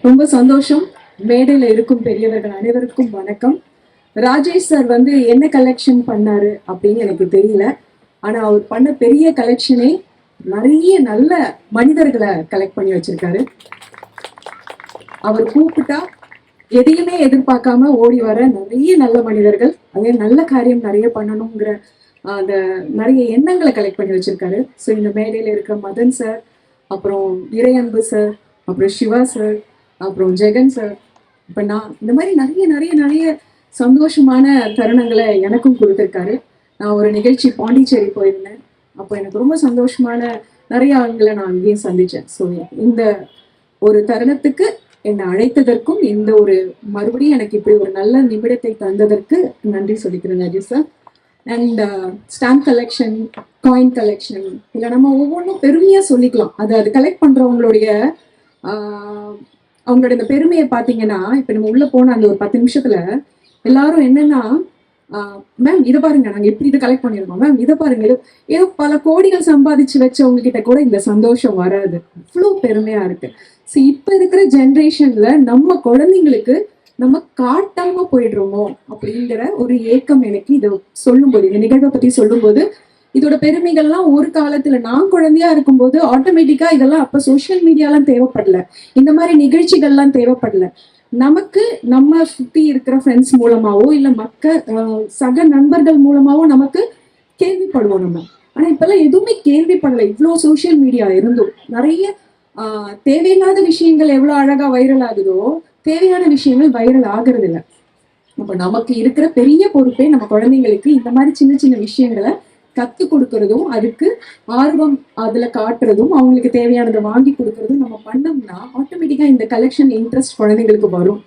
ரொம்ப சந்தோஷம். மேடையில இருக்கும் பெரியவர்கள் அனைவருக்கும் வணக்கம். ராஜேஷ் சார் என்ன கலெக்ஷன் பண்ணாரு அப்படின்னு எனக்கு தெரியல. ஆனா அவர் பண்ண பெரிய கலெக்ஷனே நிறைய நல்ல மனிதர்களை கலெக்ட் பண்ணி வச்சிருக்காரு. அவர் கூப்பிட்டா எதையுமே எதிர்பார்க்காம ஓடி வர நிறைய நல்ல மனிதர்கள், அதே நல்ல காரியம் நிறைய பண்ணணுங்கிற அந்த நிறைய எண்ணங்களை கலெக்ட் பண்ணி வச்சிருக்காரு. ஸோ இந்த மேடையில இருக்கிற மதன் சார், அப்புறம் இறையன்பு சார், அப்புறம் சிவா சார், அப்புறம் ஜெகன் சார், இப்போ நான் இந்த மாதிரி நிறைய நிறைய நிறைய சந்தோஷமான தருணங்களை எனக்கும் கொடுத்துருக்காரு. நான் ஒரு நிகழ்ச்சி பாண்டிச்சேரி போயிருந்தேன். அப்போ எனக்கு ரொம்ப சந்தோஷமான நிறைய ஆண்களை நான் அங்கேயும் சந்தித்தேன். ஸோ இந்த ஒரு தருணத்துக்கு என்னை அழைத்ததற்கும் இந்த ஒரு மறுபடியும் எனக்கு இப்படி ஒரு நல்ல நிமிடத்தை தந்ததற்கு நன்றி சொல்லிக்கிறேன் Rajesh sir. And stamp collection, coin collection, இல்லை நம்ம ஒவ்வொன்றும் பெருமையாக சொல்லிக்கலாம். அது கலெக்ட் பண்ணுறவங்களுடைய அவங்களோட இந்த பெருமையை பார்த்தீங்கன்னா, இப்போ நம்ம உள்ளே போன அந்த ஒரு 10 நிமிஷத்துல எல்லாரும் என்னன்னா, மேம் இதை பாருங்க, நாங்கள் எப்படி இதை கலெக்ட் பண்ணியிருக்கோம், மேம் இதை பாருங்க, ஏதோ பல கோடிகள் சம்பாதிச்சு வச்சவங்க கிட்ட கூட இந்த சந்தோஷம் வராது. அவ்வளோ பெருமையா இருக்கு. ஸோ இப்போ இருக்கிற ஜென்ரேஷன்ல நம்ம குழந்தைங்களுக்கு நம்ம காட்டாம போயிடுறோமோ அப்படிங்கிற ஒரு ஏக்கம் எனக்கு இதை சொல்லும்போது, இந்த நிகழ்வை பத்தி சொல்லும்போது, இதோட பெருமைகள்லாம் ஒரு காலத்துல நான் குழந்தையா இருக்கும்போது ஆட்டோமேட்டிக்கா இதெல்லாம் அப்ப சோசியல் மீடியாலாம் தேவைப்படல, இந்த மாதிரி நிகழ்ச்சிகள்லாம் தேவைப்படல. நமக்கு நம்ம சுத்தி இருக்கிற ஃப்ரெண்ட்ஸ் மூலமாவோ இல்ல சக நண்பர்கள் மூலமாவோ நமக்கு கேள்விப்படுவோம் நம்ம. ஆனா இப்பெல்லாம் எதுவுமே கேள்விப்படல. இவ்வளோ சோசியல் மீடியா இருந்தும் நிறைய தேவையில்லாத விஷயங்கள் எவ்வளவு அழகா வைரல் ஆகுதோ, தேவையான விஷயங்கள் வைரல் ஆகுறது இல்லை. அப்ப நமக்கு இருக்கிற பெரிய பொறுப்பே நம்ம குழந்தைங்களுக்கு இந்த மாதிரி சின்ன சின்ன விஷயங்களை கத்து கொடுக்கறதும், அதுக்கு ஆர்வம் அதுல காட்டுறதும், அவங்களுக்கு தேவையானதை வாங்கி கொடுக்கறதும் நம்ம பண்ணோம்னா ஆட்டோமேட்டிக்கா இந்த கலெக்ஷன் இன்ட்ரெஸ்ட் குழந்தைங்களுக்கு வரும்.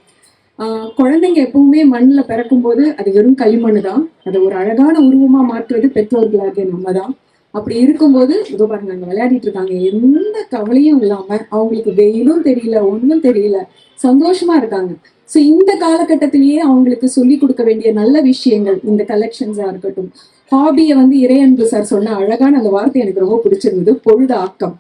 குழந்தைங்க எப்பவுமே மண்ணில் பிறக்கும் போது அது வெறும் களிமண்ணு தான். அதை ஒரு அழகான உருவமா மாற்றுவது பெற்றோர்களாகிய நம்ம தான். அப்படி இருக்கும்போது இதோ பாருங்க, அங்க விளையாடிட்டு இருக்காங்க, எந்த கவலையும் இல்லாம, அவங்களுக்கு வெயிலும் தெரியல, ஒன்றும் தெரியல, சந்தோஷமா இருக்காங்க. ஸோ இந்த காலகட்டத்திலேயே அவங்களுக்கு சொல்லி கொடுக்க வேண்டிய நல்ல விஷயங்கள் இந்த கலெக்ஷன்ஸா இருக்கட்டும். ஹாபியை இறையன்பு சார் சொன்ன அழகான அந்த வார்த்தை எனக்கு ரொம்ப பிடிச்சிருந்தது, பொழுது ஆக்கம்.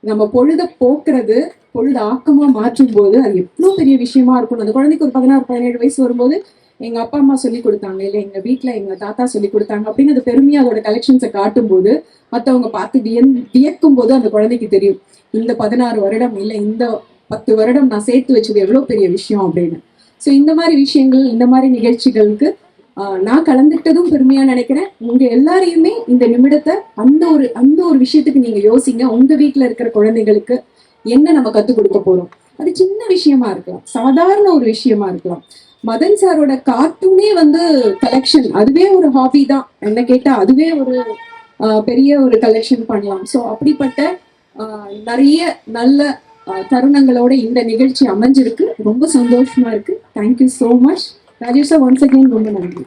நம்ம பொழுத போக்குறது பொழுது ஆக்கமா மாற்றும் போது அது எவ்வளோ பெரிய விஷயமா இருக்கும். அந்த குழந்தைக்கு ஒரு 16-17 வயசு வரும்போது எங்க அப்பா அம்மா சொல்லி கொடுத்தாங்க, இல்லை எங்க வீட்டுல எங்க தாத்தா சொல்லி கொடுத்தாங்க அப்படின்னு அது பெருமையா அதோட கலெக்ஷன்ஸை காட்டும் போது மற்றவங்க பார்த்து வியக்கும் போது அந்த குழந்தைக்கு தெரியும், இந்த 16 வருடம் இல்லை இந்த 10 வருடம் நான் சேர்த்து வச்சது எவ்வளவு பெரிய விஷயம் அப்படின்னு. ஸோ இந்த மாதிரி விஷயங்கள், இந்த மாதிரி நிகழ்ச்சிகளுக்கு நான் கலந்துட்டதும் பெருமையா நினைக்கிறேன். உங்க எல்லாரையுமே இந்த நிமிடத்தை அந்த ஒரு விஷயத்துக்கு நீங்க யோசிங்க. உங்க வீட்டுல இருக்கிற குழந்தைகளுக்கு என்ன நம்ம கத்துக் கொடுக்க போறோம். அது சின்ன விஷயமா இருக்கலாம், சாதாரண ஒரு விஷயமா இருக்கலாம். மதன் சாரோட கார்ட்டூனே கலெக்ஷன், அதுவே ஒரு ஹாபி தான். என்ன கேட்டா அதுவே ஒரு பெரிய ஒரு கலெக்ஷன் பண்ணலாம். ஸோ அப்படிப்பட்ட நிறைய நல்ல தருணங்களோட இந்த நிகழ்ச்சி அமைஞ்சிருக்கு. ரொம்ப சந்தோஷமா இருக்கு. Thank you so much Rajesh sir. Once again ரொம்ப நன்றி.